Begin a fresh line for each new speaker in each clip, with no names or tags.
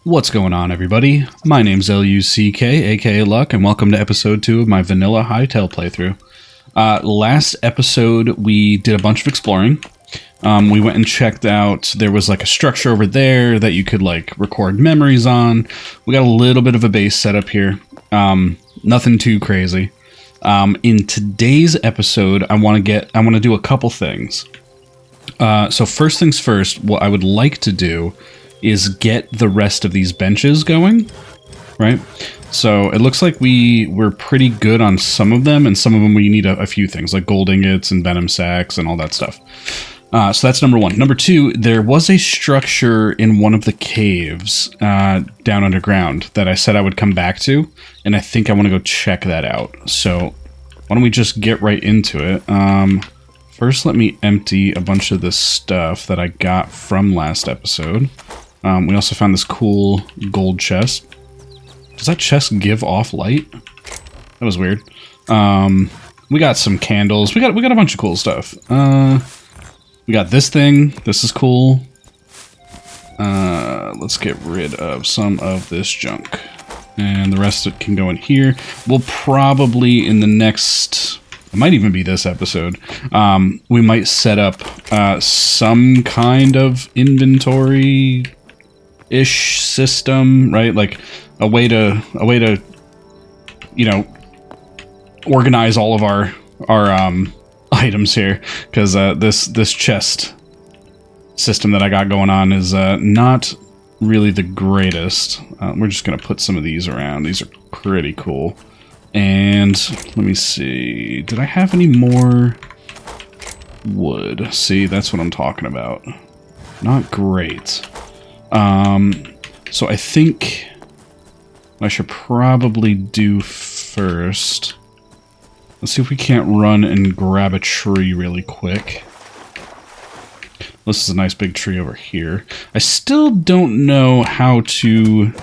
What's going on, everybody? My name's LUCK, aka Luck, and welcome to episode 2 of my vanilla Hytale playthrough. Last episode, we did a bunch of exploring. We went and checked out, there was like a structure over there that you could like record memories on. We got a little bit of a base set up here. Nothing too crazy. In today's episode, I want to do a couple things. So first things first, what I would like to do is get the rest of these benches going, right? So it looks like we're pretty good on some of them, and some of them we need a few things, like gold ingots and venom sacks and all that stuff. So that's number one. Number two, there was a structure in one of the caves down underground that I said I would come back to, and I think I want to go check that out. So why don't we just get right into it? First, let me empty a bunch of this stuff that I got from last episode. We also found this cool gold chest. Does that chest give off light? That was weird. We got some candles. We got a bunch of cool stuff. We got this thing. This is cool. Let's get rid of some of this junk. And the rest of it can go in here. We'll probably, in the next... It might even be this episode. We might set up some kind of inventory-ish system, right? Like a way to, you know, organize all of our items here, because this chest system that I got going on is not really the greatest. We're just gonna put some of these around. These are pretty cool. And let me see, did I have any more wood? See, that's what I'm talking about. Not great. So I think what I should probably do first, let's see if we can't run and grab a tree really quick. This is a nice big tree over here. I still don't know how to...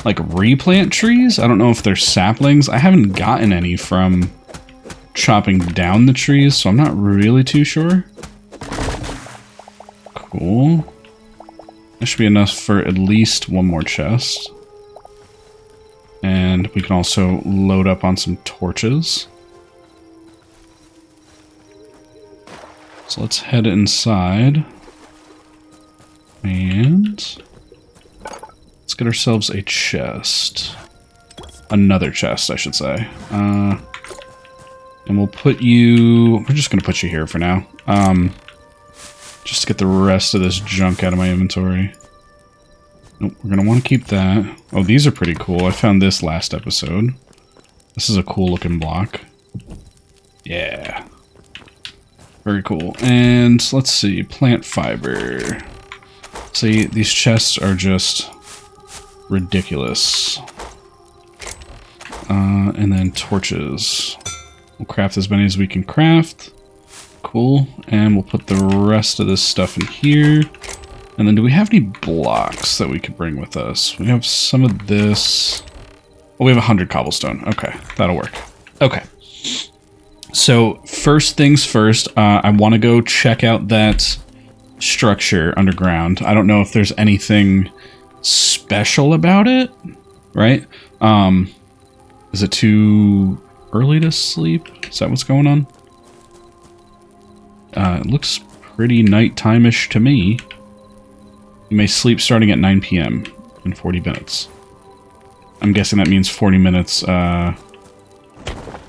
like replant trees. I don't know if they're saplings. I haven't gotten any from chopping down the trees, so I'm not really too sure. Cool. That should be enough for at least one more chest. And we can also load up on some torches. So let's head inside. And... let's get ourselves a chest. Another chest, I should say. And we'll put you... we're just going to put you here for now. Just to get the rest of this junk out of my inventory. Nope, we're going to want to keep that. Oh, these are pretty cool. I found this last episode. This is a cool looking block. Yeah. Very cool. And let's see. Plant fiber. See, these chests are just... ridiculous. And then torches. We'll craft as many as we can craft. Cool. And we'll put the rest of this stuff in here. And then do we have any blocks that we could bring with us? We have some of this. Oh, we have 100 cobblestone. Okay, that'll work. Okay. So first things first, I want to go check out that structure underground. I don't know if there's anything special about it, right? Is it too early to sleep? Is that what's going on? It looks pretty nighttime-ish to me. You may sleep starting at 9 p.m. in 40 minutes. I'm guessing that means 40 minutes,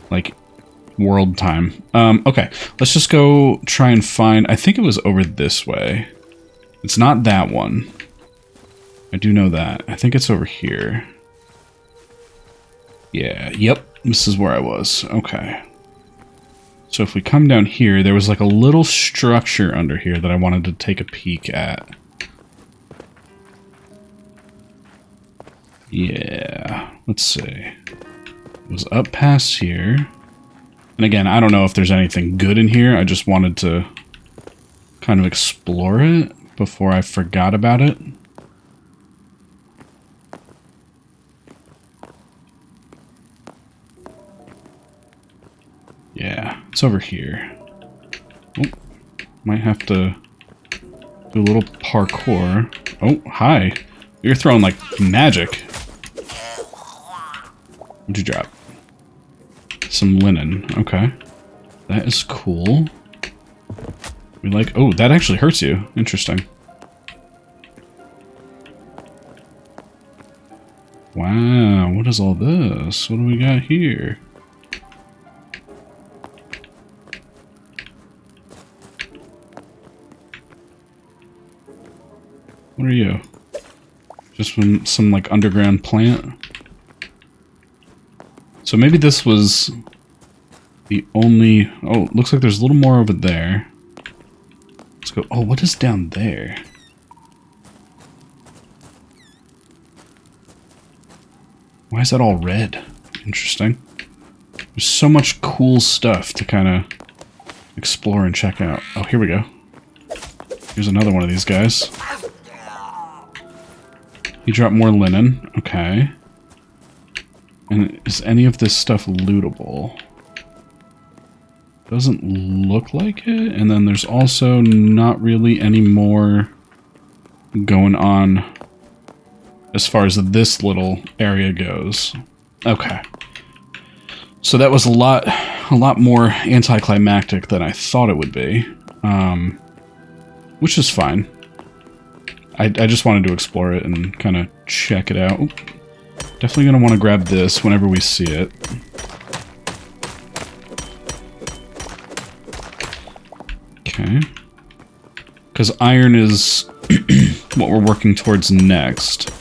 like, world time. Okay, let's just go try and find... I think it was over this way. It's not that one. I do know that. I think it's over here. Yeah, yep. This is where I was. Okay. So if we come down here, there was like a little structure under here that I wanted to take a peek at. Yeah. Let's see. It was up past here. And again, I don't know if there's anything good in here. I just wanted to kind of explore it before I forgot about it. Yeah, it's over here. Oh, might have to do a little parkour. Oh, hi. You're throwing, like, magic. What'd you drop? Some linen. Okay. That is cool. We like... Oh, that actually hurts you. Interesting. Wow, what is all this? What do we got here? What are you? Just some like underground plant? So maybe this was the only... Oh, looks like there's a little more over there. Let's go... Oh, what is down there? Why is that all red? Interesting. There's so much cool stuff to kind of explore and check out. Oh, here we go. Here's another one of these guys. He dropped more linen. Okay. And is any of this stuff lootable? Doesn't look like it. And then there's also not really any more going on as far as this little area goes. Okay. So that was a lot more anticlimactic than I thought it would be. Which is fine. I just wanted to explore it and kind of check it out. Oop. Definitely going to want to grab this whenever we see it. Okay. Because iron is what we're working towards next.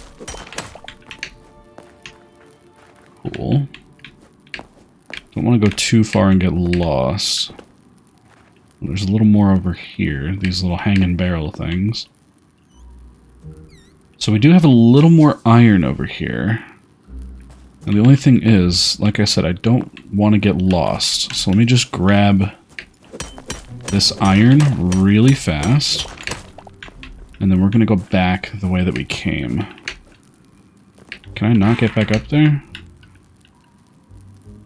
Cool. Don't want to go too far and get lost. There's a little more over here. These little hanging barrel things. So we do have a little more iron over here. And the only thing is, like I said, I don't want to get lost. So let me just grab this iron really fast. And then we're going to go back the way that we came. Can I not get back up there?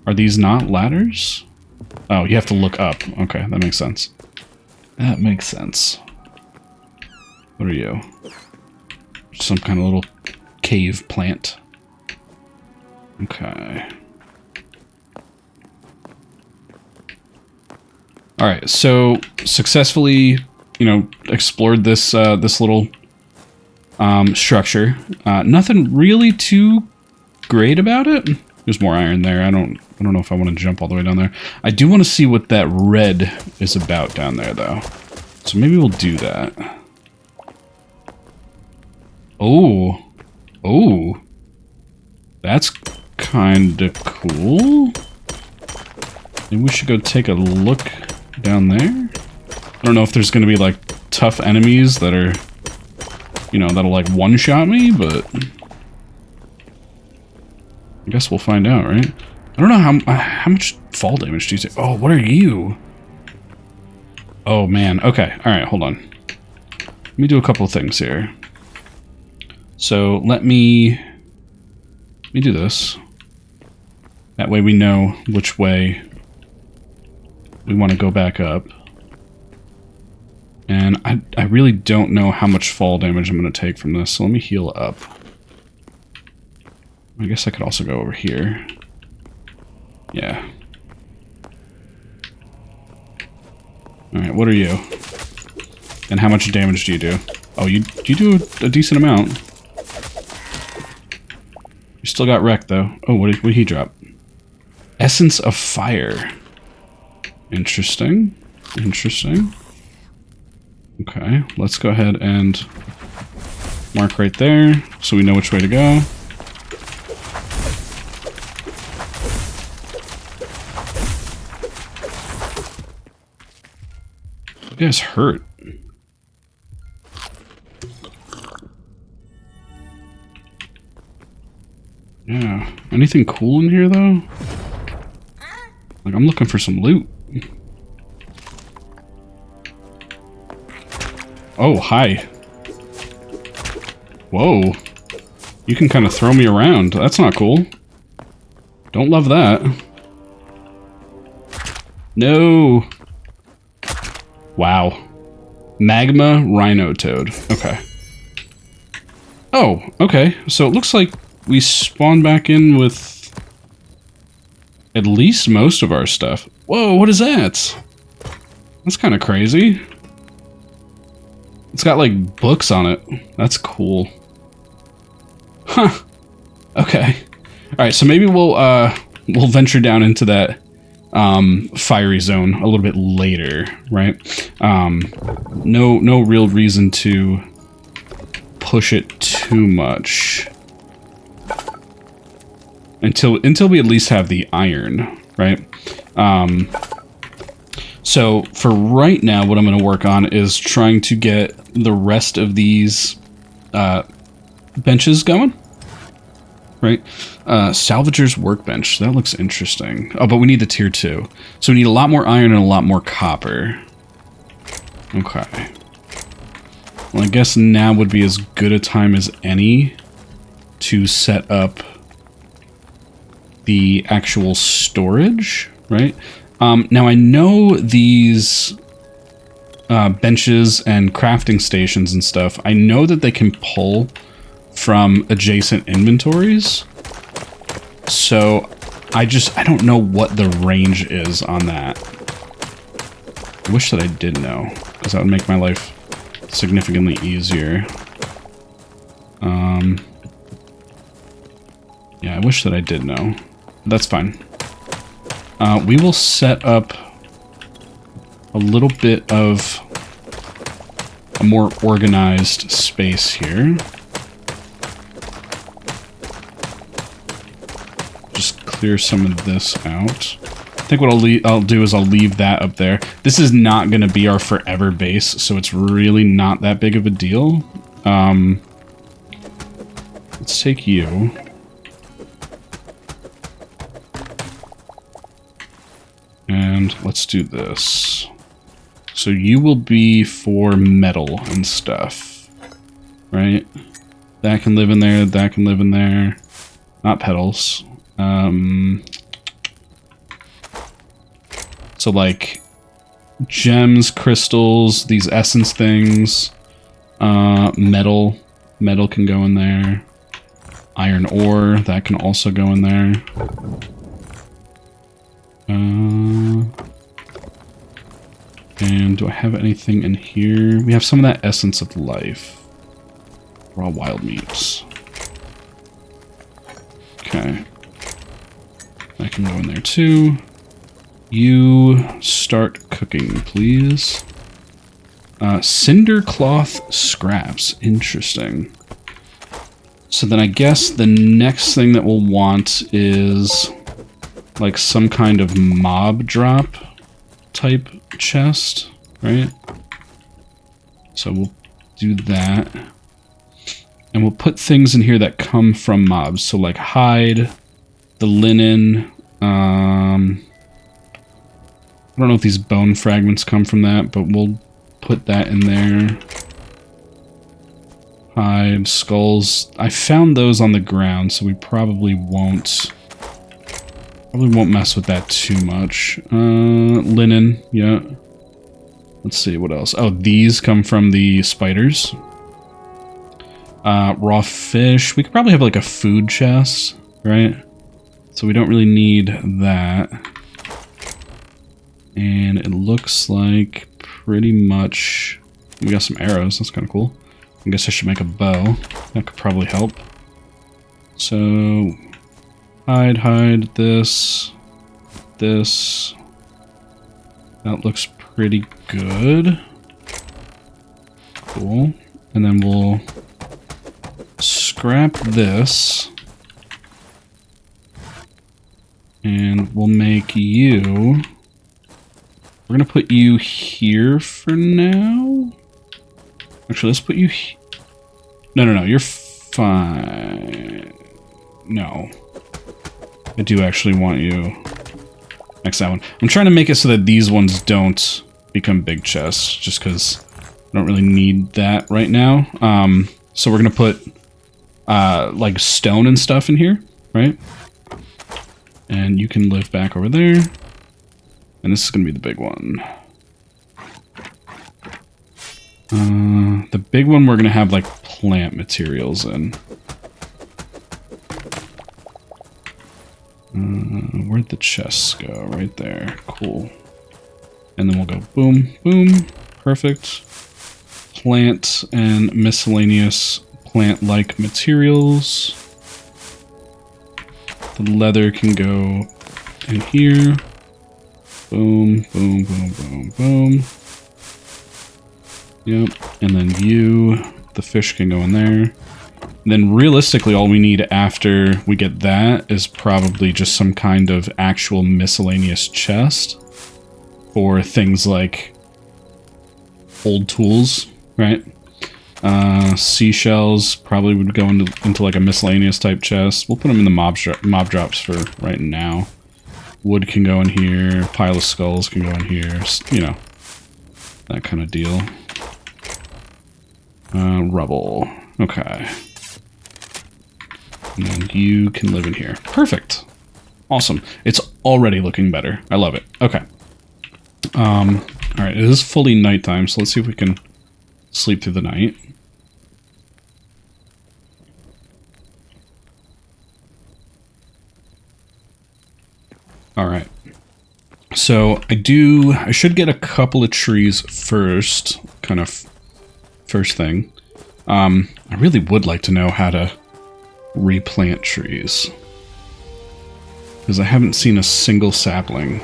Are these not ladders? Oh, you have to look up. Okay, that makes sense. That makes sense. What are you? Some kind of little cave plant. Okay. Alright, so successfully, explored this this little structure. Nothing really too great about it. There's more iron there. I don't know if I want to jump all the way down there. I do want to see what that red is about down there, though. So maybe we'll do that. Oh. Oh. That's kind of cool. Maybe we should go take a look down there. I don't know if there's going to be, like, tough enemies that are, that'll, like, one-shot me, but I guess we'll find out, right? I don't know how much fall damage do you take? Oh, what are you? Oh, man. Okay. All right, hold on. Let me do a couple of things here. So let me do this. That way we know which way we want to go back up. And I really don't know how much fall damage I'm going to take from this, so let me heal up. I guess I could also go over here. Yeah. Alright, what are you? And how much damage do you do? Oh, you do a decent amount. You still got wrecked, though. Oh, what did he drop? Essence of Fire. Interesting. Interesting. Okay, let's go ahead and mark right there so we know which way to go. You guys hurt. Yeah. Anything cool in here, though? Like, I'm looking for some loot. Oh, hi. Whoa. You can kind of throw me around. That's not cool. Don't love that. No. Wow. Magma Rhino Toad. Okay. Oh, okay. So it looks like we spawn back in with at least most of our stuff. Whoa, what is that? That's kind of crazy. It's got like books on it. That's cool. Huh. Okay. All right, so maybe we'll venture down into that fiery zone a little bit later, right? No real reason to push it too much until we at least have the iron, right? So for right now, what I'm going to work on is trying to get the rest of these benches going, right? Salvager's workbench. That looks interesting. Oh, but we need the tier 2. So we need a lot more iron and a lot more copper. Okay. Well, I guess now would be as good a time as any to set up the actual storage, right? Now I know these benches and crafting stations and stuff, I know that they can pull from adjacent inventories. So I don't know what the range is on that. I wish that I did know, because that would make my life significantly easier. Yeah, I wish that I did know. But that's fine. We will set up a little bit of a more organized space here. Just clear some of this out. I think what I'll do is I'll leave that up there. This is not going to be our forever base, so it's really not that big of a deal. Let's take you. And let's do this. So you will be for metal and stuff, right? That can live in there, that can live in there. Not petals. So like gems, crystals, these essence things, metal can go in there. Iron ore, that can also go in there. And do I have anything in here? We have some of that essence of life. Raw wild meats. Okay. That can go in there too. You start cooking, please. Cinder cloth scraps. Interesting. So then I guess the next thing that we'll want is like some kind of mob drop type chest, right? So we'll do that. And we'll put things in here that come from mobs. So like hide, the linen, I don't know if these bone fragments come from that, but we'll put that in there. Hide, skulls. I found those on the ground, so we probably won't mess with that too much. Linen, yeah. Let's see, what else? Oh, these come from the spiders. Raw fish. We could probably have like a food chest, right? So we don't really need that. And it looks like pretty much... We got some arrows, that's kind of cool. I guess I should make a bow. That could probably help. So... Hide this. This. That looks pretty good. Cool. And then we'll scrap this. And we'll make you... We're going to put you here for now. Actually, let's put you... No, you're fine. No. I do actually want you next to that one. I'm trying to make it so that these ones don't become big chests, just because I don't really need that right now. So we're going to put like stone and stuff in here, right? And you can live back over there. And this is going to be the big one. The big one we're going to have like plant materials in. Where'd the chests go? Right there. Cool. And then we'll go boom, boom. Perfect. Plant and miscellaneous plant-like materials. The leather can go in here. Boom, boom, boom, boom, boom. Yep. And then the fish can go in there. And then realistically, all we need after we get that is probably just some kind of actual miscellaneous chest for things like old tools, right? Seashells probably would go into like a miscellaneous type chest. We'll put them in the mob drops for right now. Wood can go in here. Pile of skulls can go in here. You know, that kind of deal. Rubble. Okay. And then you can live in here. Perfect. Awesome. It's already looking better. I love it. Okay. Alright, it is fully nighttime, so let's see if we can sleep through the night. Alright. So, I should get a couple of trees first, kind of first thing. I really would like to know how to replant trees, because I haven't seen a single sapling.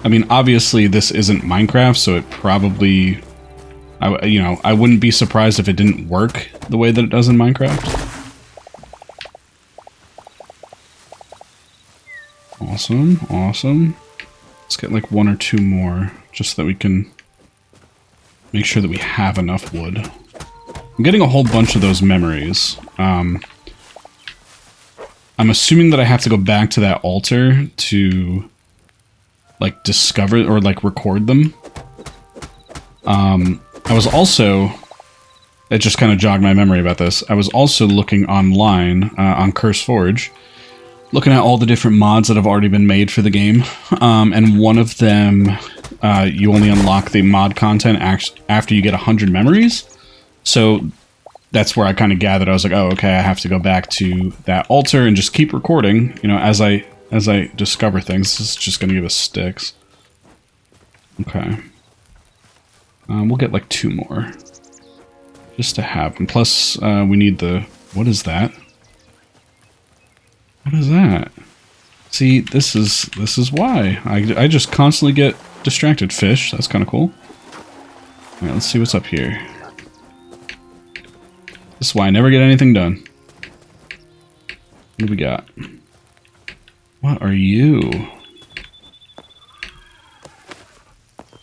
I mean, obviously this isn't Minecraft, so it probably, I wouldn't be surprised if it didn't work the way that it does in Minecraft. Awesome, awesome. Let's get like 1 or 2 more, just so that we can make sure that we have enough wood. I'm getting a whole bunch of those memories. I'm assuming that I have to go back to that altar to, like, discover or, like, record them. I was also... It just kind of jogged my memory about this. I was also looking online on CurseForge, looking at all the different mods that have already been made for the game. And one of them, you only unlock the mod content after you get 100 memories. So that's where I kind of gathered. I was like, oh, okay, I have to go back to that altar and just keep recording, you know, as I discover things. This is just going to give us sticks. Okay. We'll get like 2 more. Just to have them. Plus, we need the... What is that? What is that? See, this is why. I just constantly get distracted. Fish, that's kind of cool. Alright, let's see what's up here. This is why I never get anything done. What do we got? What are you?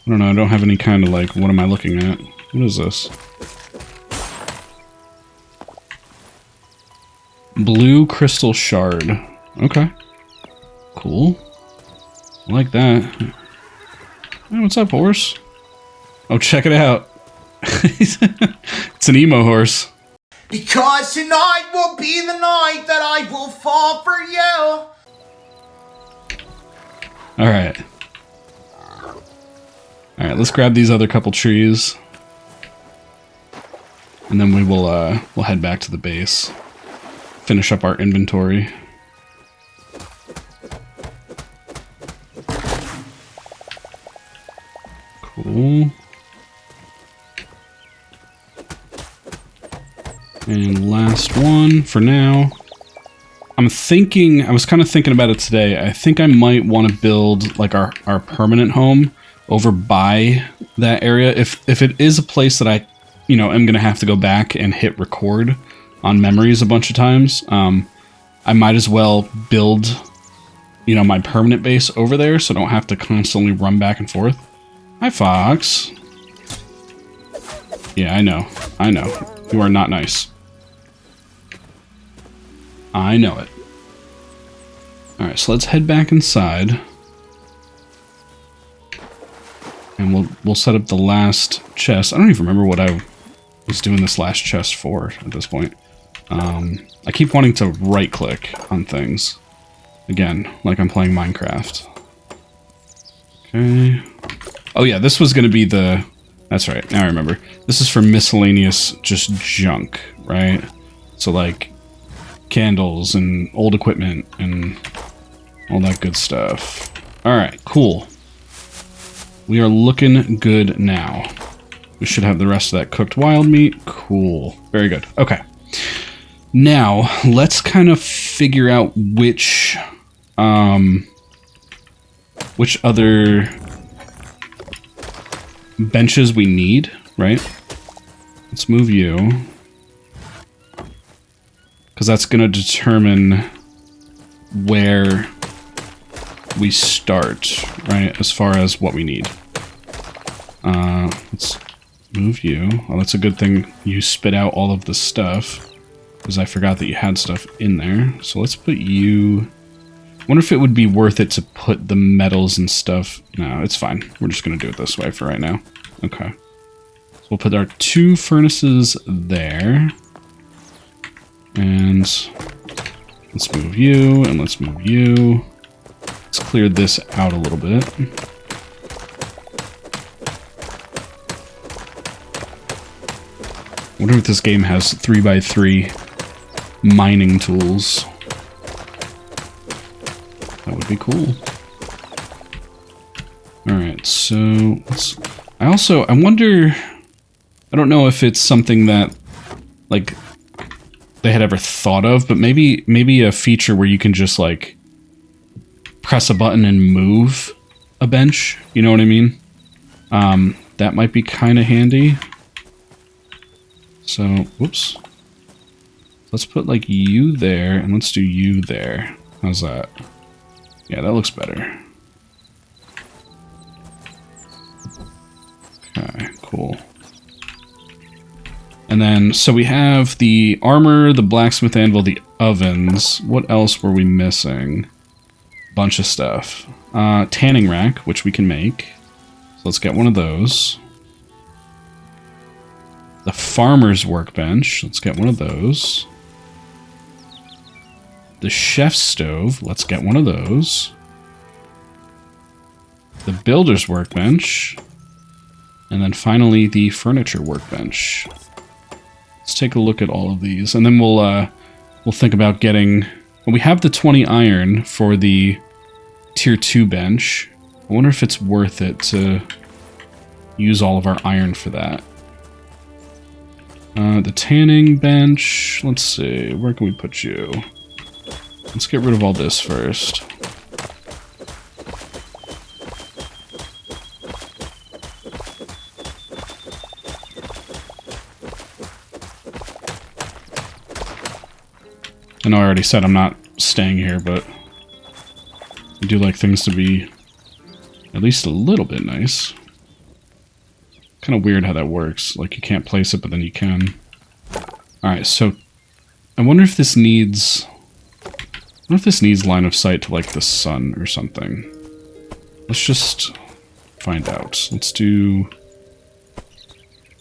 I don't know, I don't have any kind of like, what am I looking at? What is this? Blue crystal shard. Okay. Cool. I like that. Hey, what's up, horse? Oh, check it out. It's an emo horse.
Because tonight will be the night that I will fall for you.
Alright. Alright, let's grab these other couple trees. And then we'll head back to the base. Finish up our inventory. Cool. And last one for now. I was kind of thinking about it today. I think I might want to build like our permanent home over by that area. If it is a place that I, am going to have to go back and hit record on memories a bunch of times, I might as well build, my permanent base over there so I don't have to constantly run back and forth. Hi, Fox. Yeah, I know. You are not nice. I know it. Alright, so let's head back inside. And we'll set up the last chest. I don't even remember what I was doing this last chest for at this point. I keep wanting to right-click on things. Again, like I'm playing Minecraft. Okay. Oh yeah, this was going to be the That's right. Now I remember. This is for miscellaneous just junk, right? So like candles and old equipment and all that good stuff. All right, cool. We are looking good now. We should have the rest of that cooked wild meat. Cool. Very good. Okay. Now, let's kind of figure out which other benches we need, right? Let's move you. Because that's going to determine where we start, right? As far as what we need. Let's move you. Oh, that's a good thing you spit out all of the stuff. Because I forgot that you had stuff in there. So let's put you... I wonder if it would be worth it to put the metals and stuff... No, it's fine. We're just going to do it this way for right now. Okay. So we'll put our 2 furnaces there. And let's move you, and let's move you. Let's clear this out a little bit. I wonder if this game has 3x3 mining tools. That would be cool. Alright, so let's... I wonder... I don't know if it's something that, like, they had ever thought of, but maybe a feature where you can just, like, press a button and move a bench. You know what I mean? That might be kind of handy. So, whoops. Let's put, like, you there, and let's do you there. How's that? Yeah, that looks better. Okay, cool. And then, so we have the armor, the blacksmith anvil, the ovens. What else were we missing? Bunch of stuff. Tanning rack, which we can make. So let's get one of those. The farmer's workbench. Let's get one of those. The chef's stove. Let's get one of those. The builder's workbench. And then finally the furniture workbench. Let's take a look at all of these, and then we'll think about getting... Well, we have the 20 iron for the tier 2 bench. I wonder if it's worth it to use all of our iron for that. The tanning bench... Let's see, where can we put you? Let's get rid of all this first. I know I already said I'm not staying here, but I do like things to be at least a little bit nice. Kind of weird how that works. Like, you can't place it, but then you can. Alright, so I wonder if this needs... I wonder if this needs line of sight to, like, the sun or something. Let's just find out. Let's do...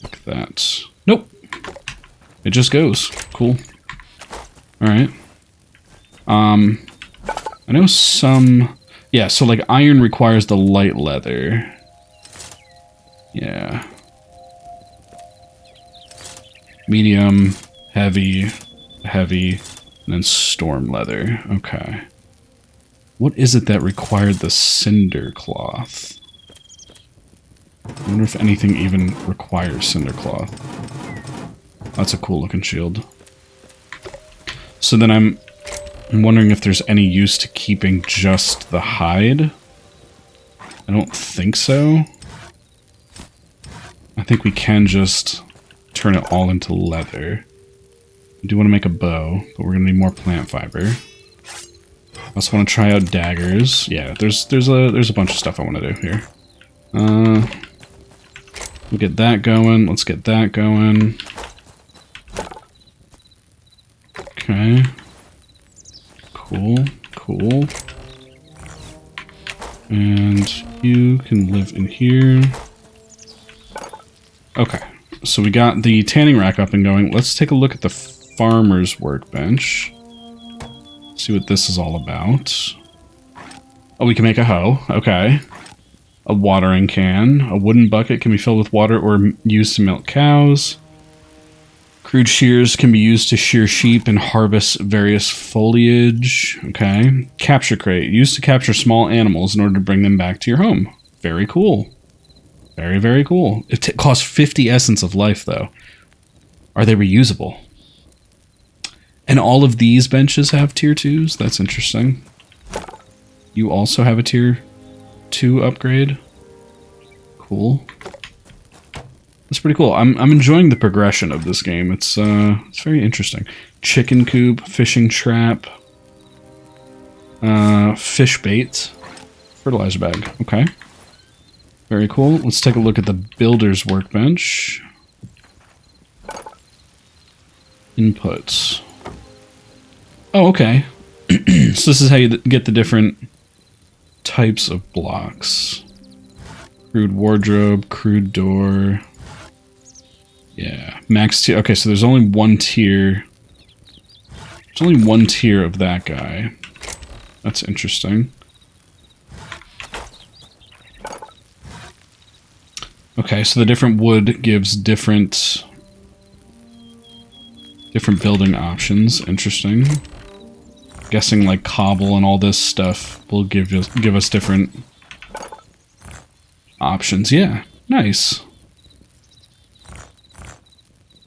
like that. Nope! It just goes. Cool. Alright. I know some... Yeah, so, like, iron requires the light leather. Yeah. Medium, heavy, heavy, and then storm leather. Okay. What is it that required the cinder cloth? I wonder if anything even requires cinder cloth. That's a cool looking shield. So then I'm wondering if there's any use to keeping just the hide. I don't think so. I think we can just turn it all into leather. I do want to make a bow, but we're going to need more plant fiber. I also want to try out daggers. Yeah, there's a bunch of stuff I want to do here. We'll get that going. Let's get that going. Okay. Cool, cool. And you can live in here. Okay, so we got the tanning rack up and going. Let's take a look at the farmer's workbench. See what this is all about. Oh, we can make a hoe. Okay. A watering can. A wooden bucket can be filled with water or used to milk cows. Crude shears can be used to shear sheep and harvest various foliage. Okay. Capture crate. Used to capture small animals in order to bring them back to your home. Very cool. Very, very cool. It costs 50 essence of life, though. Are they reusable? And all of these benches have tier 2s? That's interesting. You also have a tier 2 upgrade. Cool. That's pretty cool. I'm enjoying the progression of this game. It's very interesting. Chicken coop, fishing trap, fish bait, fertilizer bag. Okay. Very cool. Let's take a look at the builder's workbench. Inputs. Oh, okay. So this is how you get the different types of blocks. Crude wardrobe, crude door. Yeah, max tier. Okay, so there's only one tier. There's only one tier of that guy. That's interesting. Okay, so the different wood gives different building options. Interesting. Guessing like cobble and all this stuff will give us different options. Yeah, nice.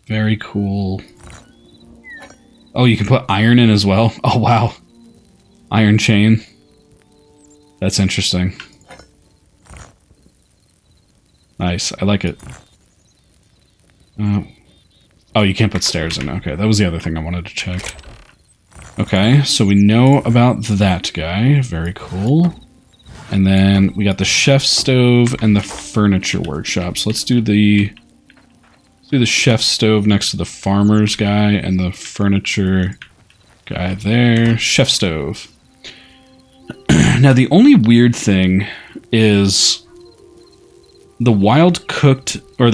Very cool. Oh, you can put iron in as well. Oh, wow. Iron chain. That's interesting. Nice. I like it. Oh, you can't put stairs in. Okay, that was the other thing I wanted to check. Okay, so we know about that guy. Very cool. And then we got the chef's stove and the furniture workshop. So let's do the chef's stove next to the farmer's guy and the furniture guy there. Chef stove. Now, the only weird thing is the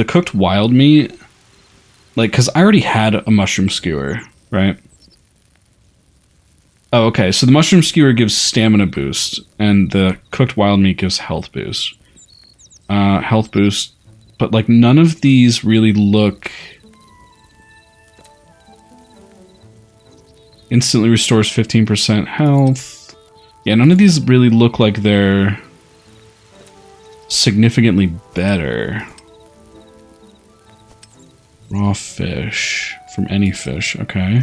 cooked wild meat. Like, because I already had a mushroom skewer, right? Oh, okay. So the mushroom skewer gives stamina boost, and the cooked wild meat gives health boost. Health boost. But, like, none of these really look... Instantly restores 15% health. Yeah, none of these really look like they're significantly better. Raw fish. From any fish, okay.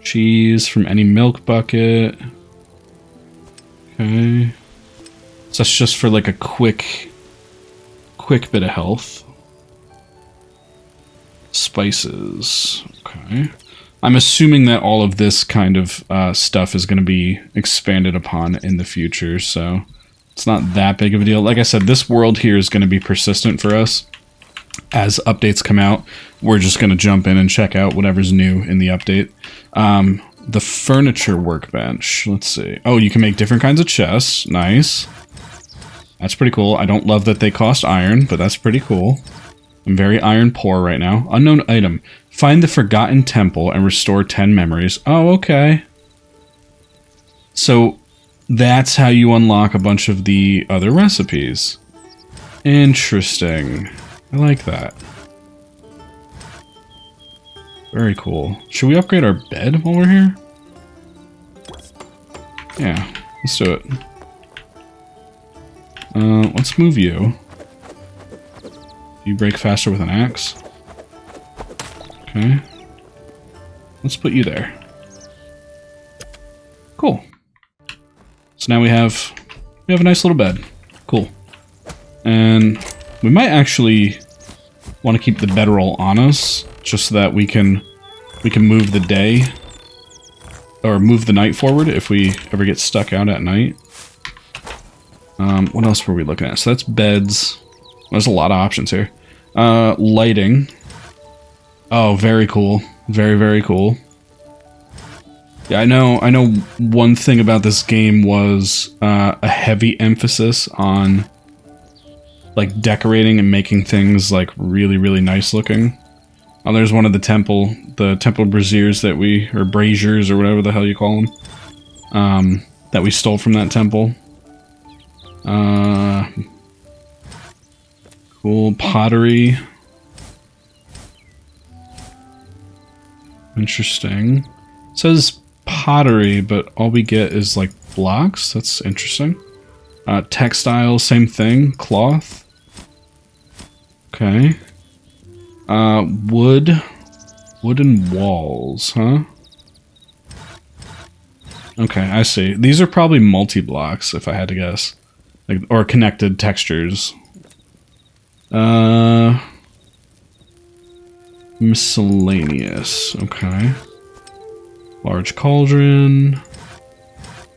Cheese from any milk bucket. Okay. So that's just for like a quick bit of health. Spices. Okay. I'm assuming that all of this kind of stuff is going to be expanded upon in the future, so it's not that big of a deal. Like I said, this world here is going to be persistent for us. As updates come out, we're just going to jump in and check out whatever's new in the update. The furniture workbench. Let's see. Oh, you can make different kinds of chests. Nice. That's pretty cool. I don't love that they cost iron, but that's pretty cool. I'm very iron poor right now. Unknown item. Find the forgotten temple and restore 10 memories. Oh, okay. So that's how you unlock a bunch of the other recipes. Interesting. I like that. Very cool. Should we upgrade our bed while we're here? Yeah, let's do it. Let's move you. You break faster with an axe. Okay. Let's put you there. Cool. So now we have a nice little bed. Cool. And we might actually want to keep the bedroll on us, just so that we can move the day or move the night forward if we ever get stuck out at night. What else were we looking at? So that's beds. There's a lot of options here. Lighting. Oh, very cool. Very, very cool. Yeah, I know one thing about this game was a heavy emphasis on like decorating and making things like really, really nice looking. Oh, there's one of the temple braziers that or braziers or whatever the hell you call them, that we stole from that temple. Cool. Pottery. Interesting. It says pottery, but all we get is like blocks. That's interesting. Textile, same thing. Cloth. Okay. Wood. Wooden walls, huh? Okay, I see. These are probably multi-blocks, if I had to guess. Like, or connected textures. Miscellaneous. Okay. Large cauldron.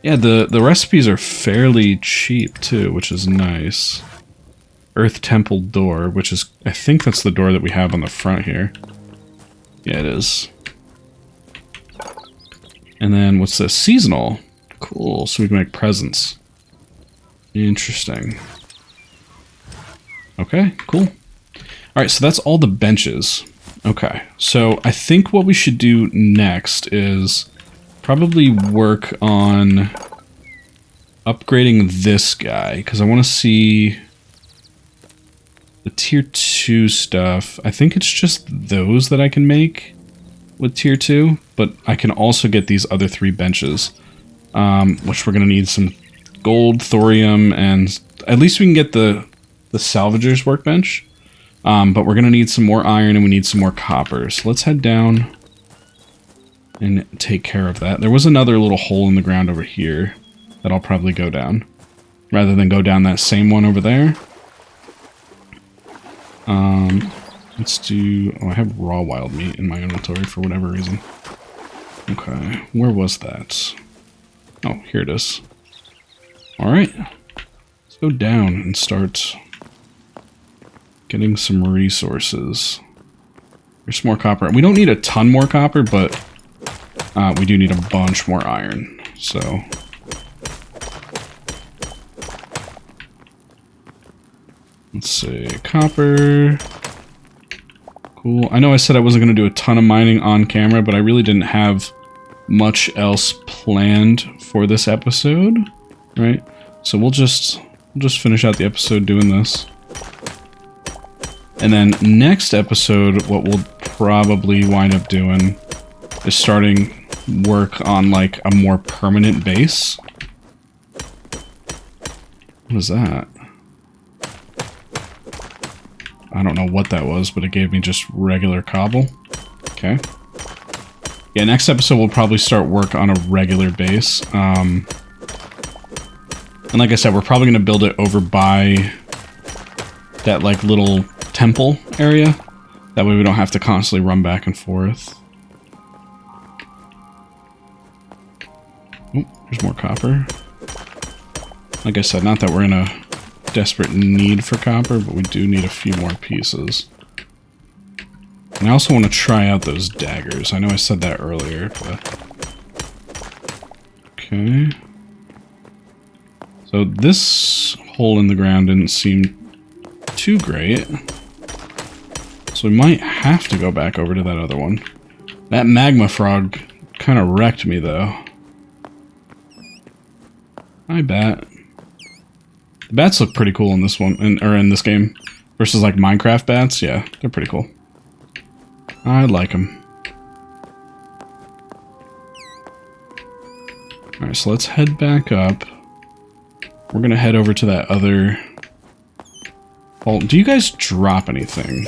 Yeah, the recipes are fairly cheap, too, which is nice. Earth Temple door, which is... I think that's the door that we have on the front here. Yeah, it is. And then, what's this? Seasonal. Cool, so we can make presents. Interesting. Okay, cool. Alright, so that's all the benches. Okay, so I think what we should do next is probably work on upgrading this guy, because I want to see the tier 2 stuff. I think it's just those that I can make with tier 2, but I can also get these other 3 benches, which we're going to need some gold, thorium, and at least we can get the salvager's workbench. But we're going to need some more iron and we need some more copper. So let's head down and take care of that. There was another little hole in the ground over here that I'll probably go down, rather than go down that same one over there. Let's do... Oh, I have raw wild meat in my inventory for whatever reason. Okay, where was that? Oh, here it is. Alright. Let's go down and start getting some resources. There's more copper. We don't need a ton more copper, but we do need a bunch more iron. So let's see. Copper. Cool. I know I said I wasn't going to do a ton of mining on camera, but I really didn't have much else planned for this episode, right? So we'll just finish out the episode doing this. And then next episode, what we'll probably wind up doing is starting work on like a more permanent base. What is that? I don't know what that was, but it gave me just regular cobble. Okay. Yeah, next episode we'll probably start work on a regular base. And like I said, we're probably going to build it over by that like little temple area. That way we don't have to constantly run back and forth. Oh, there's more copper. Like I said, not that we're in a desperate need for copper, but we do need a few more pieces. And I also want to try out those daggers. I know I said that earlier, but... Okay. So this hole in the ground didn't seem too great. So we might have to go back over to that other one. That magma frog kind of wrecked me, though. Hi, bat. The bats look pretty cool in this one, or in this game. Versus, like, Minecraft bats. Yeah, they're pretty cool. I like them. Alright, so let's head back up. We're gonna head over to that other... Well, do you guys drop anything?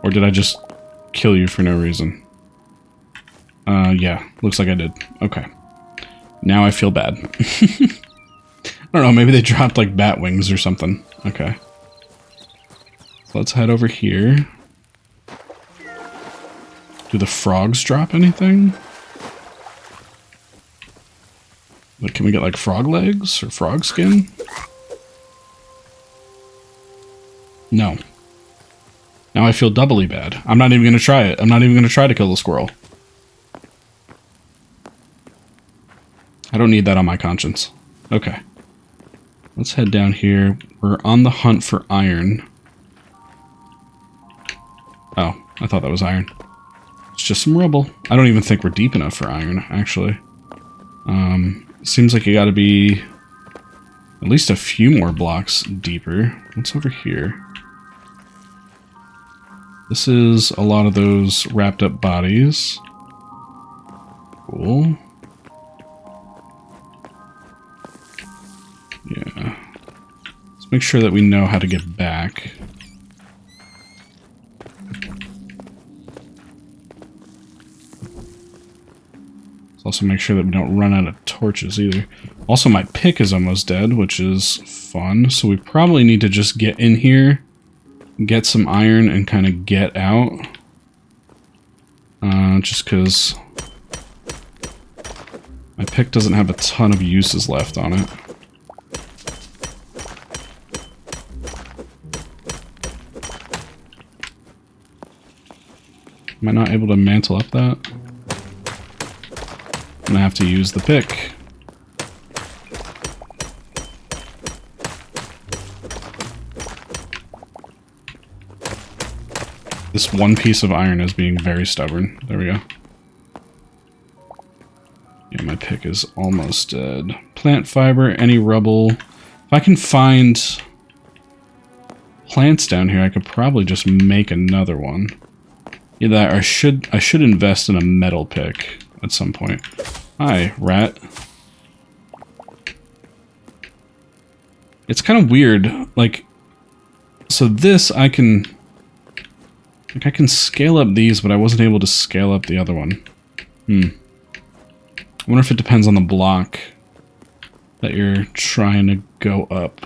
Or did I just kill you for no reason? Yeah, looks like I did. Okay. Now I feel bad. I don't know, maybe they dropped like bat wings or something. Okay. So let's head over here. Do the frogs drop anything? Like, can we get like frog legs or frog skin? No. Now I feel doubly bad. I'm not even going to try it. I'm not even going to try to kill the squirrel. I don't need that on my conscience. Okay. Let's head down here. We're on the hunt for iron. Oh, I thought that was iron. It's just some rubble. I don't even think we're deep enough for iron, actually. Seems like you gotta be At least a few more blocks deeper. What's over here? This is a lot of those wrapped up bodies. Cool. Yeah. Let's make sure that we know how to get back. Let's also make sure that we don't run out of torches either. Also, my pick is almost dead, which is fun. So we probably need to just get in here, get some iron, and kind of get out. Just because my pick doesn't have a ton of uses left on it. Am I not able to mantle up that? I'm gonna have to use the pick. This one piece of iron is being very stubborn. There we go. Yeah, my pick is almost dead. Plant fiber, any rubble. If I can find plants down here, I could probably just make another one. Either that, or I should invest in a metal pick at some point. Hi, rat. It's kind of weird, like, so this I can scale up these, but I wasn't able to scale up the other one. I wonder if it depends on the block that you're trying to go up.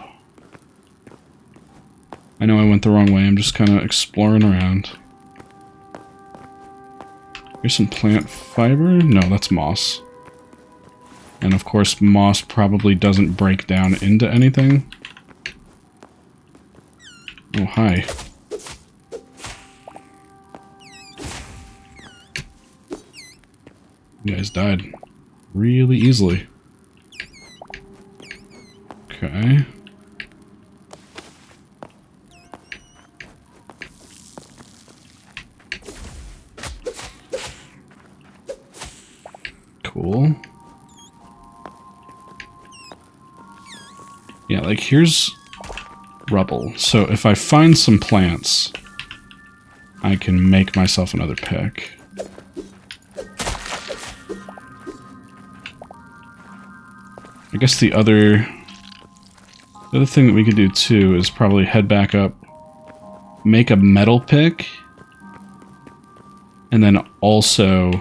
I know I went the wrong way, I'm just kind of exploring around. Here's some plant fiber? No, that's moss. And of course, moss probably doesn't break down into anything. Oh, hi. You guys died really easily. Okay. Cool. Yeah, like here's rubble. So if I find some plants, I can make myself another pick. I guess the other thing that we could do too is probably head back up, make a metal pick, and then also,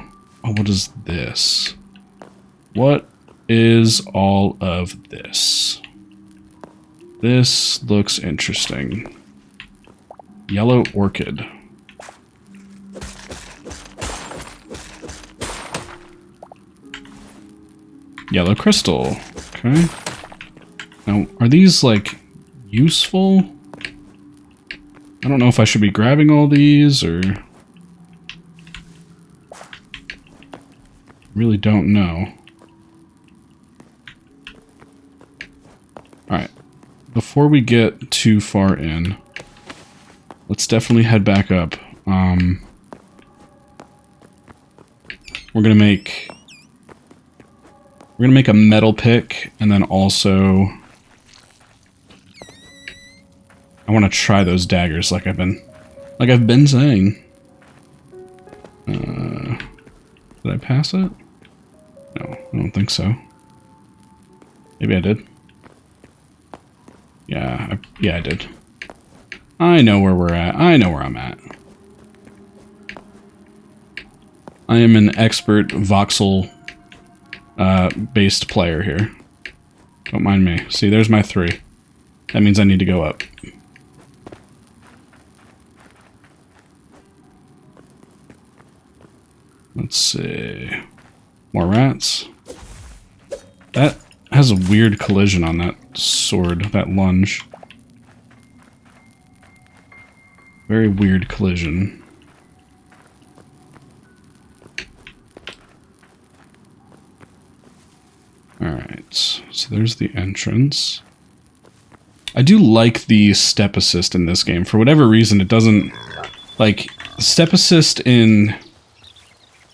oh, what is this? What is all of this? This looks interesting. Yellow orchid. Yellow crystal. Okay. Now, are these, like, useful? I don't know if I should be grabbing all these, or... really don't know. Alright. Before we get too far in, let's definitely head back up. We're gonna make a metal pick, and then also I want to try those daggers like I've been saying. Did I pass it? No, I don't think so. Maybe I did. Yeah, I did. I know where we're at. I know where I'm at. I am an expert voxel based player here. Don't mind me. See, there's my 3. That means I need to go up. Let's see. More rats. That has a weird collision on that sword, that lunge. Very weird collision. Alright, so there's the entrance. I do like the step assist in this game. For whatever reason, it doesn't... like, step assist in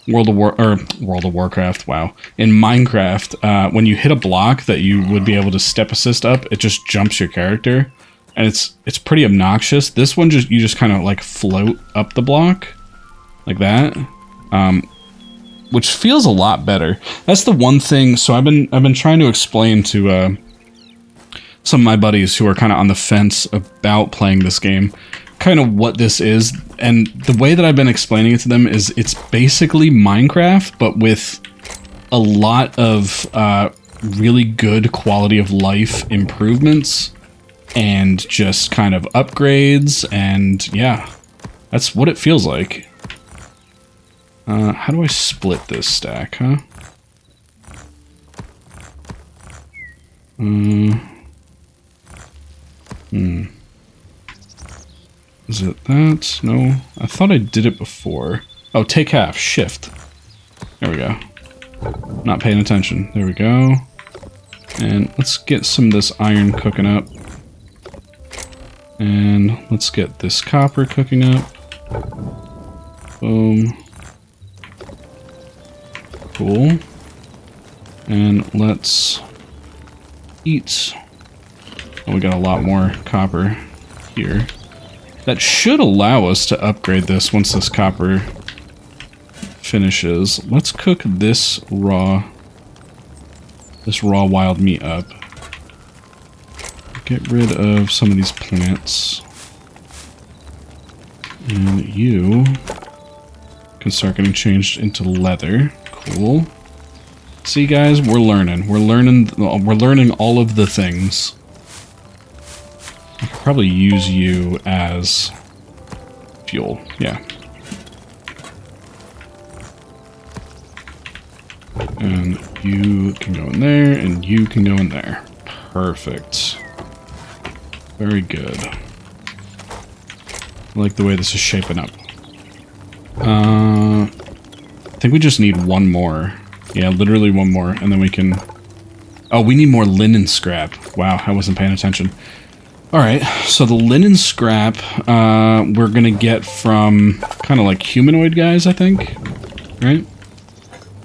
World of Warcraft, wow. In Minecraft, when you hit a block that you would be able to step assist up, it just jumps your character. And it's pretty obnoxious. This one you just kind of like float up the block like that. Which feels a lot better. That's the one thing. So I've been trying to explain to some of my buddies who are kind of on the fence about playing this game, kind of what this is. And the way that I've been explaining it to them is it's basically Minecraft, but with a lot of really good quality of life improvements and just kind of upgrades. And yeah, that's what it feels like. How do I split this stack, huh? Is it that? No. I thought I did it before. Oh, take half. Shift. There we go. Not paying attention. There we go. And let's get some of this iron cooking up. And let's get this copper cooking up. Boom. Cool. And let's eat. Oh, we got a lot more copper here. That should allow us to upgrade this once this copper finishes. Let's cook this raw wild meat up. Get rid of some of these plants. And you can start getting changed into leather. Cool. See, guys, we're learning. We're learning all of the things. I could probably use you as fuel. Yeah. And you can go in there, and you can go in there. Perfect. Very good. I like the way this is shaping up. I think we just need one more. Yeah, literally one more, and then we can... Oh, we need more linen scrap. Wow, I wasn't paying attention. Alright, so the linen scrap, we're gonna get from kind of like humanoid guys, I think. Right?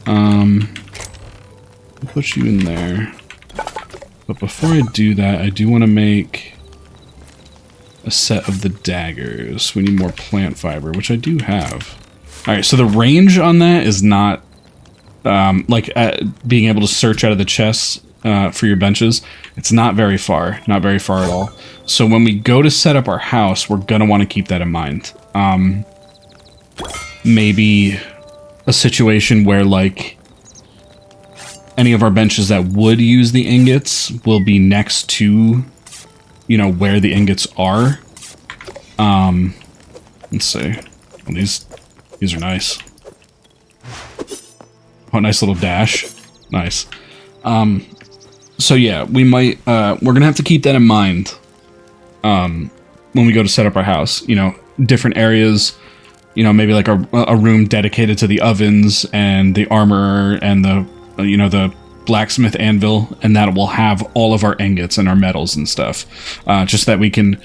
I'll put you in there. But before I do that, I do want to make a set of the daggers. We need more plant fiber, which I do have. Alright, so the range on that is not, being able to search out of the chests for your benches. It's not very far. Not very far at all. So when we go to set up our house, we're going to want to keep that in mind. Maybe a situation where, like, any of our benches that would use the ingots will be next to, you know, where the ingots are. Let's see. Well, these are nice. Oh, nice little dash. Nice. So yeah, we might, we're gonna have to keep that in mind, when we go to set up our house. You know, different areas, you know, maybe like a room dedicated to the ovens and the armor and the, you know, the blacksmith anvil, and that will have all of our ingots and our metals and stuff. Just that we can,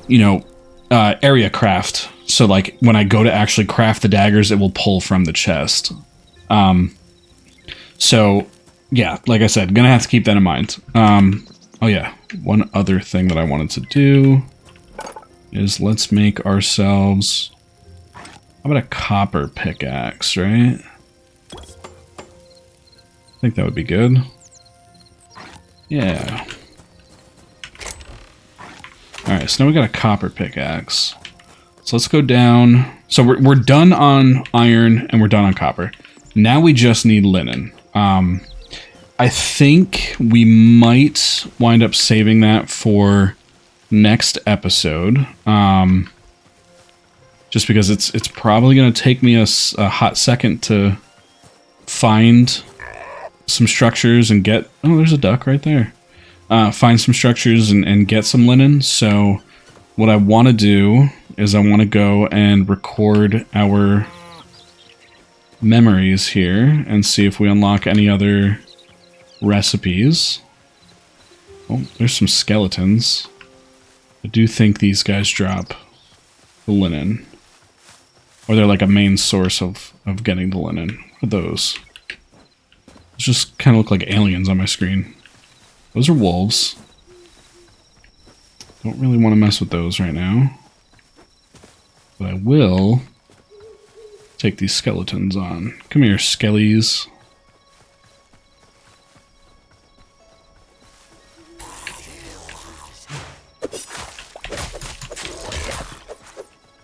you know, area craft. So like when I go to actually craft the daggers, it will pull from the chest. So yeah, like I said, gonna have to keep that in mind. Oh yeah, one other thing that I wanted to do is let's make ourselves, how about a copper pickaxe, right? I think that would be good. Yeah. Alright, so now we got a copper pickaxe. So let's go down. So we're done on iron and we're done on copper. Now we just need linen. I think we might wind up saving that for next episode. Just because it's probably going to take me a hot second to find some structures and get... Oh, there's a duck right there. Find some structures and get some linen. So what I want to do is I want to go and record our memories here and see if we unlock any other recipes. Oh, there's some skeletons. I do think these guys drop the linen. Or they're like a main source of getting the linen. What are those? Those just kind of look like aliens on my screen. Those are wolves. Don't really want to mess with those right now. But I will take these skeletons on. Come here, skellies.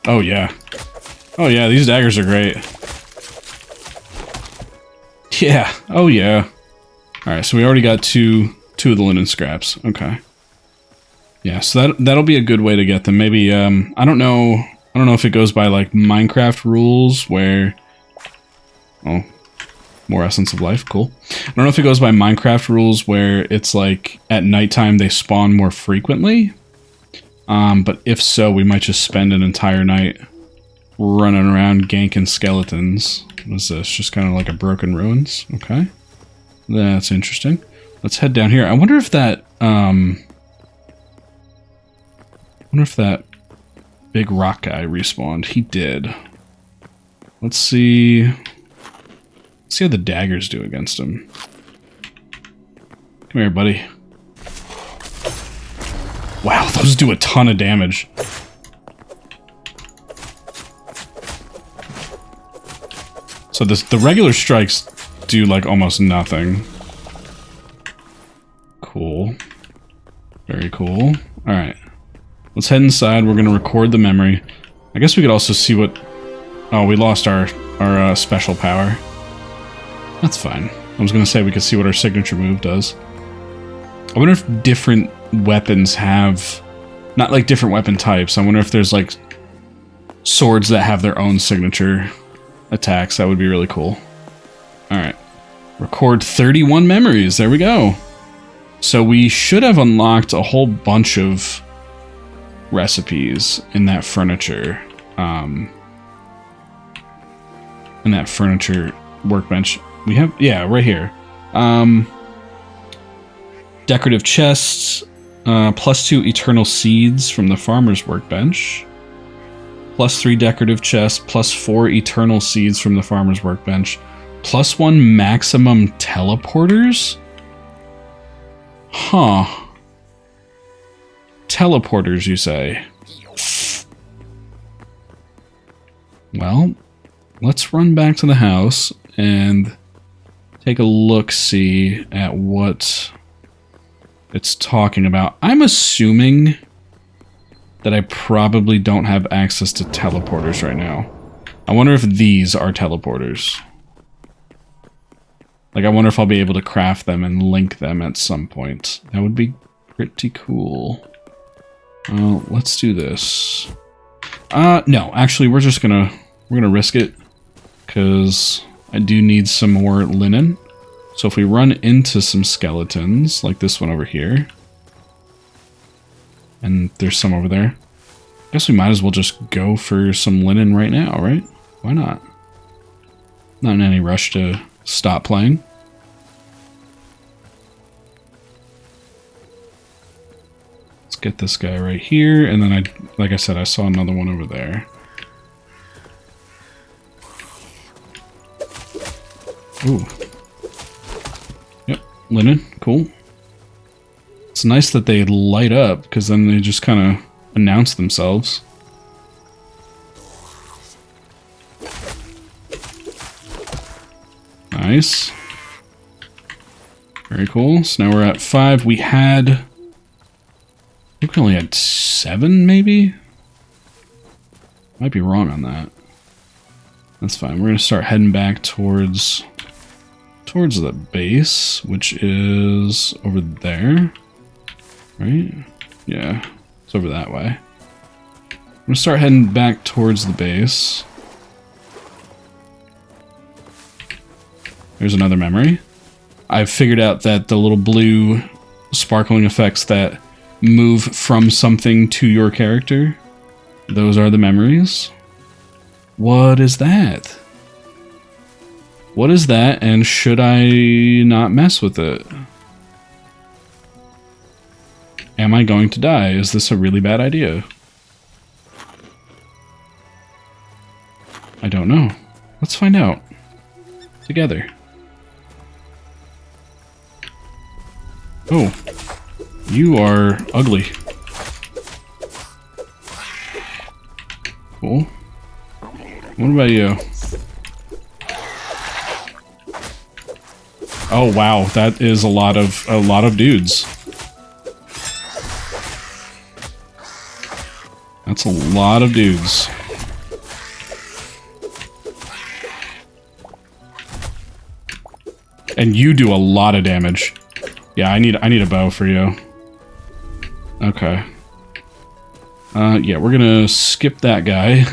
Oh yeah. Oh yeah, these daggers are great. Yeah. Oh yeah. Alright, so we already got two of the linen scraps. Okay. Yeah, so that'll be a good way to get them. Maybe I don't know if it goes by like Minecraft rules where more essence of life, cool. I don't know if it goes by Minecraft rules where it's like at nighttime they spawn more frequently. But if so, we might just spend an entire night running around ganking skeletons. What is this? Just kind of like a broken ruins? Okay. That's interesting. Let's head down here. I wonder if that, big rock guy respawned. He did. Let's see. Let's see how the daggers do against him. Come here, buddy. Wow, those do a ton of damage. So the regular strikes do like almost nothing. Cool. Very cool. Alright. Let's head inside. We're going to record the memory. I guess we could also see what... Oh, we lost our special power. That's fine. I was going to say we could see what our signature move does. I wonder if different weapons have... Not like different weapon types. I wonder if there's like swords that have their own signature attacks. That would be really cool. Alright. Record 31 memories. There we go. So we should have unlocked a whole bunch of recipes in that furniture. In that furniture workbench. We have... Yeah, right here. Decorative chests. +2 eternal seeds from the farmer's workbench. +3 decorative chests. +4 eternal seeds from the farmer's workbench. +1 maximum teleporters? Huh. Teleporters, you say? Well, let's run back to the house and take a look-see at what it's talking about. I'm assuming that I probably don't have access to teleporters right now. I wonder if these are teleporters. Like, I wonder if I'll be able to craft them and link them at some point. That would be pretty cool. Let's do this. No, actually, we're gonna risk it, because I do need some more linen. So if we run into some skeletons, like this one over here, and there's some over there, I guess we might as well just go for some linen right now, right? Why not? Not in any rush to stop playing. Let's get this guy right here, and then like I said, I saw another one over there. Ooh. Yep, linen, cool. It's nice that they light up, because then they just kind of announce themselves. Nice. Very cool. So now we're at 5. We had... I think we only had 7, maybe? Might be wrong on that. That's fine. We're going to start heading back towards the base, which is over there. Right? Yeah. It's over that way. I'm going to start heading back towards the base. There's another memory. I've figured out that the little blue sparkling effects that move from something to your character, those are the memories. What is that? What is that, and should I not mess with it? Am I going to die? Is this a really bad idea? I don't know. Let's find out. Together. Oh. You are ugly. Cool. What about you? Oh wow, that is a lot of dudes. That's a lot of dudes. And you do a lot of damage. Yeah, I need a bow for you. Okay. Yeah, we're gonna skip that guy.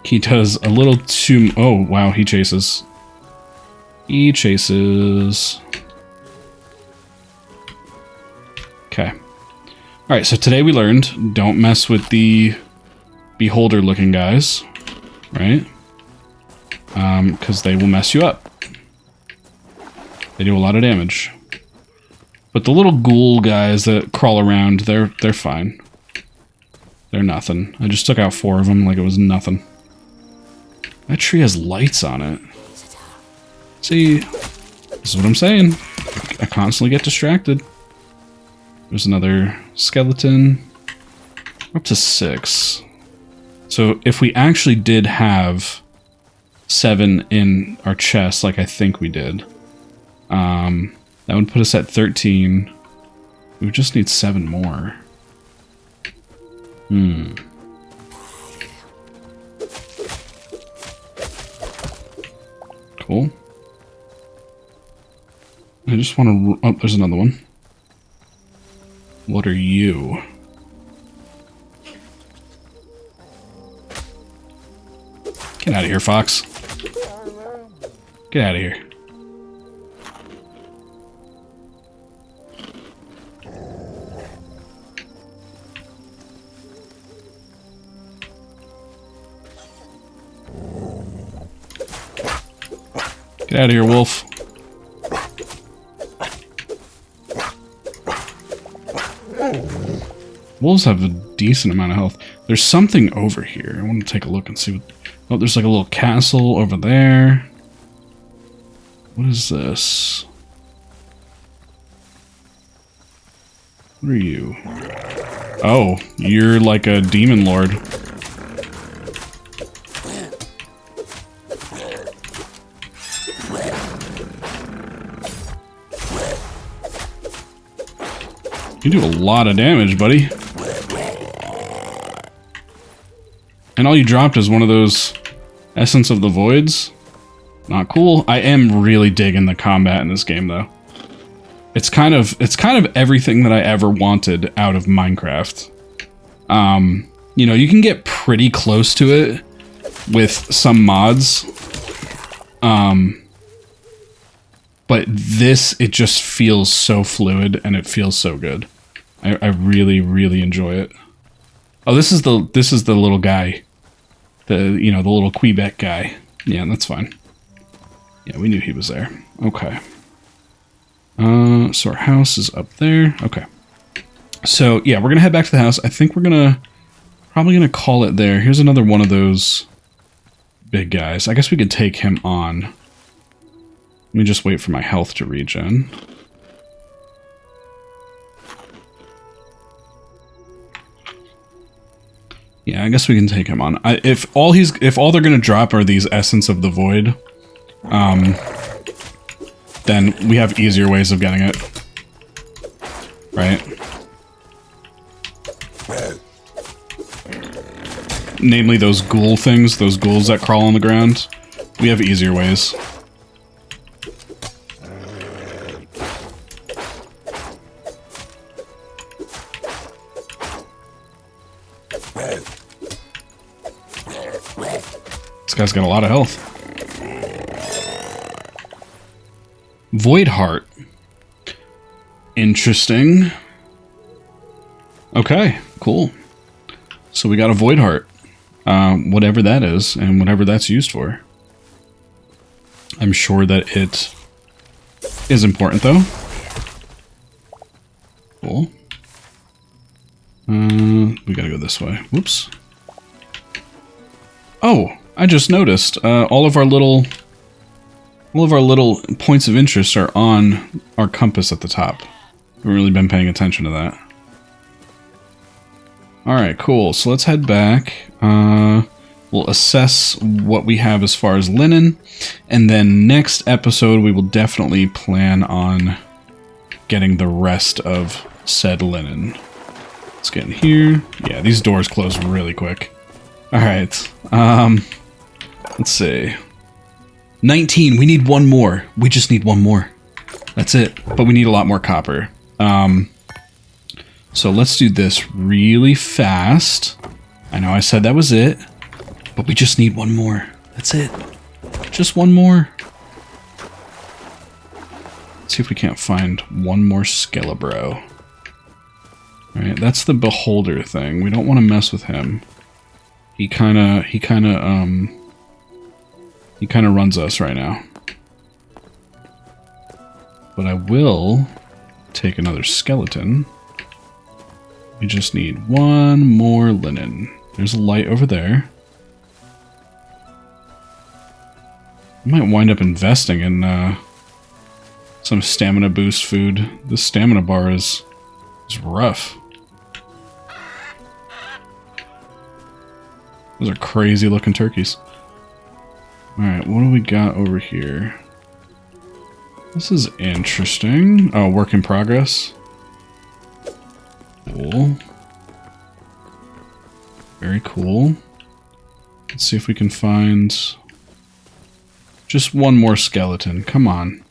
He does a little too... Oh, wow, he chases. He chases. Okay. Alright, so today we learned, don't mess with the beholder-looking guys. Right? Because they will mess you up. They do a lot of damage. But the little ghoul guys that crawl around, they're fine. They're nothing. I just took out 4 of them like it was nothing. That tree has lights on it. See, this is what I'm saying. I constantly get distracted. There's another skeleton. We're up to 6. So if we actually did have 7 in our chest, like I think we did, that would put us at 13. We would just need 7 more. Cool. I just want to... Oh, there's another one. What are you? Get out of here, Fox. Get out of here. Get out of here, wolf. Wolves have a decent amount of health. There's something over here. I want to take a look and see what... Oh, there's like a little castle over there. What is this? What are you? Oh, you're like a demon lord. You do a lot of damage, buddy. And all you dropped is one of those Essence of the Voids. Not cool. I am really digging the combat in this game, though. It's kind of everything that I ever wanted out of Minecraft. You know, you can get pretty close to it with some mods. But this, it just feels so fluid and it feels so good. I really, really enjoy it. Oh, this is the little guy. The little Quebec guy. Yeah, that's fine. Yeah, we knew he was there. Okay. So our house is up there. Okay. So, yeah, we're gonna head back to the house. I think we're probably gonna call it there. Here's another one of those big guys. I guess we could take him on. Let me just wait for my health to regen. Yeah, I guess we can take him on. If all they're gonna drop are these Essence of the Void, then we have easier ways of getting it. Right? Namely those ghoul things, those ghouls that crawl on the ground. We have easier ways. This guy's got a lot of health. Void Heart. Interesting. Okay, cool. So we got a Void Heart. Whatever that is, and whatever that's used for. I'm sure that it is important, though. Cool. We gotta go this way. Whoops. Oh, I just noticed all of our little points of interest are on our compass at the top. I've really been paying attention to that. Alright, cool. So let's head back. We'll assess what we have as far as linen. And then next episode, we will definitely plan on getting the rest of said linen. Let's get in here. Yeah, these doors close really quick. Alright. Let's see. 19. We need one more. We just need one more. That's it. But we need a lot more copper. So let's do this really fast. I know I said that was it, but we just need one more. That's it. Just one more. Let's see if we can't find one more Skelebro. Alright, that's the Beholder thing. We don't want to mess with him. He kinda runs us right now. But I will take another skeleton. We just need one more linen. There's a light over there. I might wind up investing in some stamina boost food. This stamina bar is rough. Those are crazy looking turkeys. Alright, what do we got over here? This is interesting. Oh, work in progress. Cool. Very cool. Let's see if we can find just one more skeleton. Come on.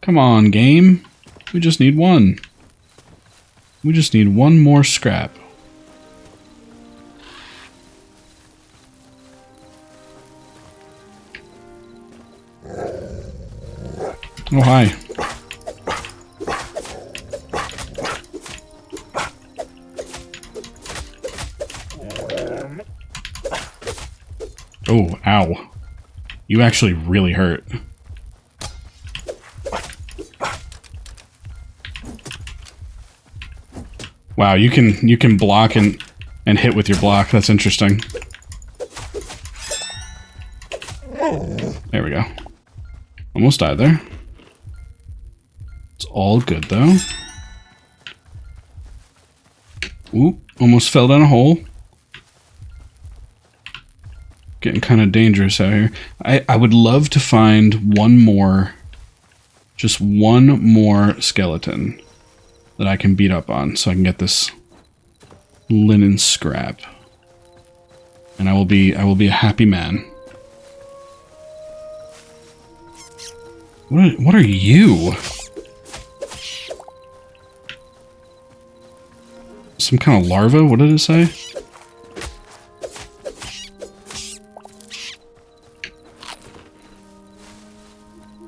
Come on, game. We just need one. We just need one more scrap. Oh, hi. Oh, ow. You actually really hurt. Wow, you can block and hit with your block. That's interesting. There we go. Almost died there. It's all good though. Oop, almost fell down a hole. Getting kind of dangerous out here. I would love to find one more, just one more skeleton that I can beat up on so I can get this linen scrap. And I will be a happy man. What are you? Some kind of larva? What did it say?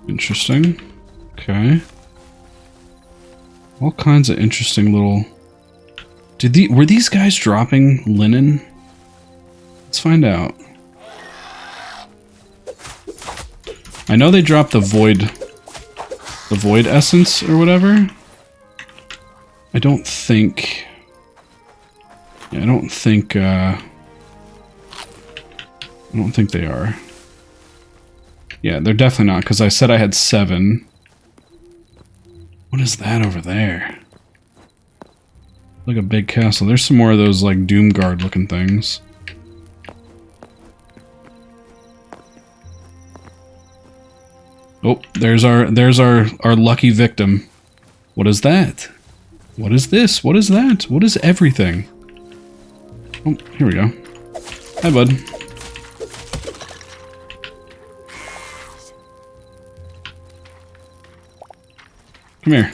Interesting. Okay. All kinds of interesting little... Were these guys dropping linen? Let's find out. I know they dropped the void essence or whatever. I don't think they are. Yeah, they're definitely not, because I said I had 7. What is that over there? Like a big castle. There's some more of those, like, Doomguard looking things. Oh, there's our lucky victim. What is that? What is this? What is that? What is everything? Oh, here we go. Hi, bud. Come here.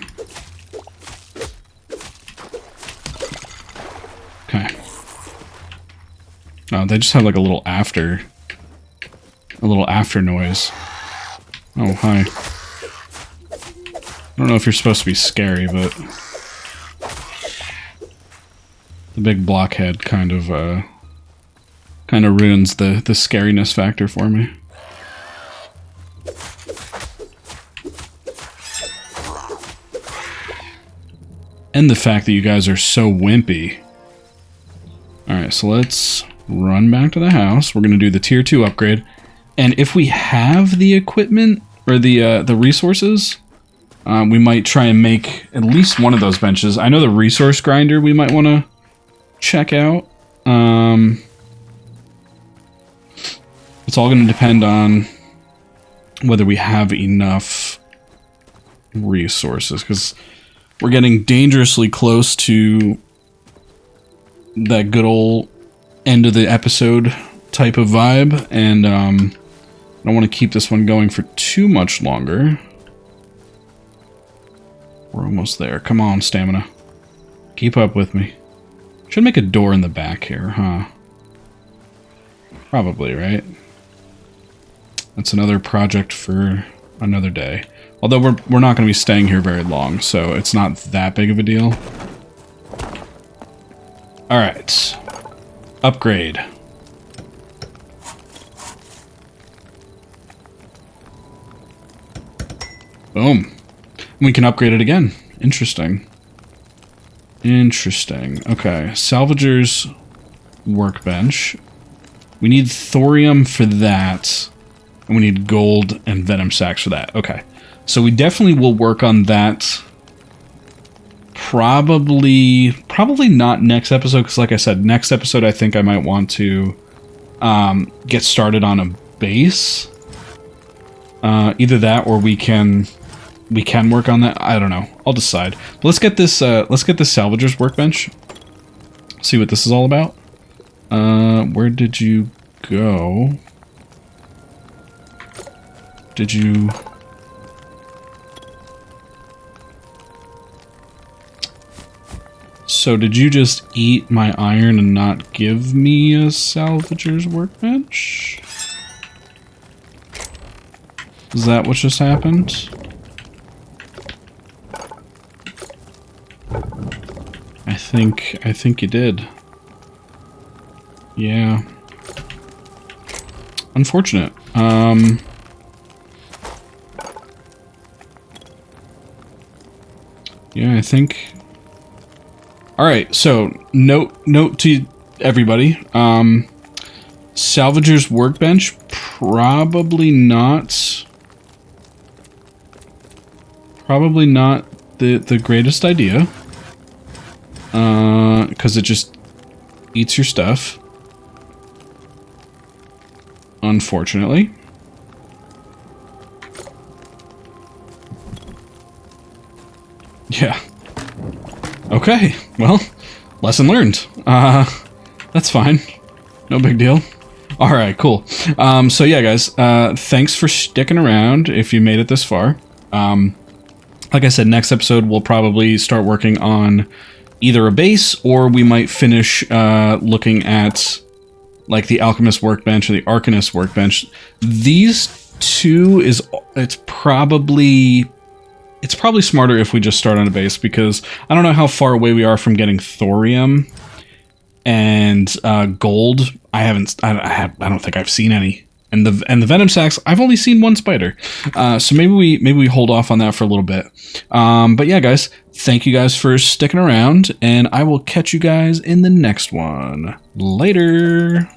Okay. Oh, they just have like a little after noise. Oh, hi. I don't know if you're supposed to be scary, but the big blockhead kind of ruins the scariness factor for me. And the fact that you guys are so wimpy. Alright, so let's run back to the house. We're going to do the tier 2 upgrade. And if we have the equipment or the resources, we might try and make at least one of those benches. I know the resource grinder we might want to check out. It's all going to depend on whether we have enough resources, because we're getting dangerously close to that good old end of the episode type of vibe, and I don't want to keep this one going for too much longer. We're almost there. Come on, stamina. Keep up with me. Should make a door in the back here, huh? Probably, right? That's another project for another day. Although we're not going to be staying here very long, so it's not that big of a deal. Alright. Upgrade. Boom. We can upgrade it again. Interesting. Interesting. Okay. Salvager's workbench. We need thorium for that. And we need gold and venom sacks for that. Okay. So we definitely will work on that. Probably not next episode, because like I said, next episode I think I might want to get started on a base. Either that or we can work on that. I don't know. I'll decide. Let's get this salvager's workbench. See what this is all about. Where did you go? Did you... So did you just eat my iron and not give me a salvager's workbench? Is that what just happened? I think you did. Yeah. Unfortunate. Yeah, I think... Alright, so note to everybody. Salvager's workbench, probably not the greatest idea. Because it just eats your stuff. Unfortunately. Yeah. Okay, well, lesson learned. That's fine. No big deal. Alright, cool. So yeah, guys, thanks for sticking around if you made it this far. Like I said, next episode we'll probably start working on either a base, or we might finish looking at like the Alchemist workbench or the Arcanist workbench. These two it's probably smarter if we just start on a base, because I don't know how far away we are from getting thorium and gold. I don't think I've seen any. And the venom sacks, I've only seen one spider. So maybe we hold off on that for a little bit. But yeah, guys, thank you guys for sticking around, and I will catch you guys in the next one. Later.